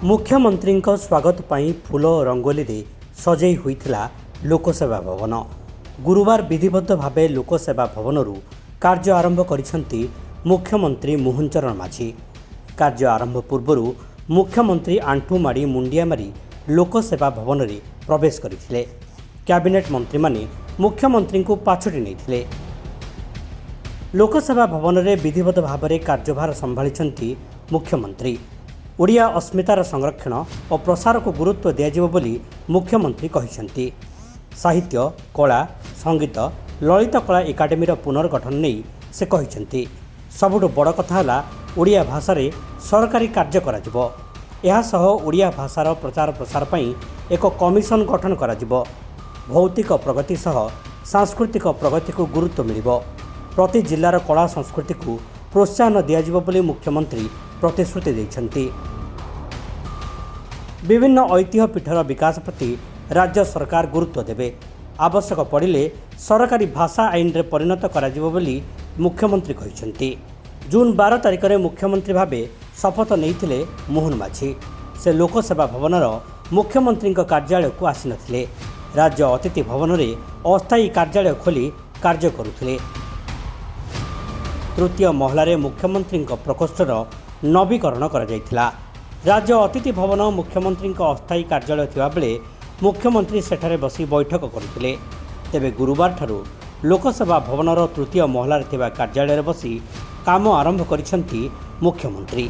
मुख्यमंत्री स्वागत पाई फूल और रंगोली रे सजई होइथिला लोकसेवा भवन। गुरुवार विधिबद्ध भावे लोकसेवा भवन कार्य आरंभ करिसेंती मुख्यमंत्री मोहन चरण माझी। कार्य आरंभ पूर्व मुख्यमंत्री आंठू माड़ी मुंडिया मारी लोकसेवा भवन रे प्रवेश करथिले। कैबिनेट मंत्री माने मुख्यमंत्री को पाछोटी नैथिले। लोकसेवा भवन रे विधिबद्ध भावे कार्यभार संभाळिसेंती मुख्यमंत्री। ओडिया अस्मितार संरक्षण और प्रसार को गुरुत्व दियाजिबो बोली मुख्यमंत्री कहिसेंती। साहित्य कला संगीत ललित कला एकाडेमीर पुनर्गठन नहीं से कहिसेंती। सबुठु बड़ कथा है ओडिया भाषा रे सरकारी कार्य कराजिबो। एहा सह ओडिया भाषार प्रचार प्रसार पई एक कमिशन गठन कराजिबो। भौतिक प्रगति सह सांस्कृतिक प्रगति को गुरुत्व मिलिबो। प्रति जिल्लार कला संस्कृति को प्रोत्साहन दियाजिबो बोली मुख्यमंत्री प्रतिश्रुति दैछंती। विभिन्न ऐतिह्य पीठर विकास प्रति राज्य सरकार गुरुत्व देवे। आवश्यक पड़िले सरकारी भाषा आईन रे परिणत कराजिबो बोली मुख्यमंत्री कहिसेंती। जून 12 तारिख में मुख्यमंत्री भावे शपथ नैथिले मोहन माझी। से लोकसेवा भवनर मुख्यमंत्री कार्यालय को आसी नथिले। राज्य अतिथि भवन रे अस्थायी कार्यालय खोली कार्य करुथिले। तृतीय महलारे मुख्यमंत्री प्रकोष्ठर नवीकरण करा जायथिला। राज्य अतिथि भवन मुख्यमंत्री अस्थायी कार्यालय थिबा बेले मुख्यमंत्री सेठारे बसी बैठक करुथिले। तेबे गुरुवार ठारू लोकसेवा भवनर तृतीय महलारे थिबा कार्यालय बसी काम आरंभ करिसेंती मुख्यमंत्री।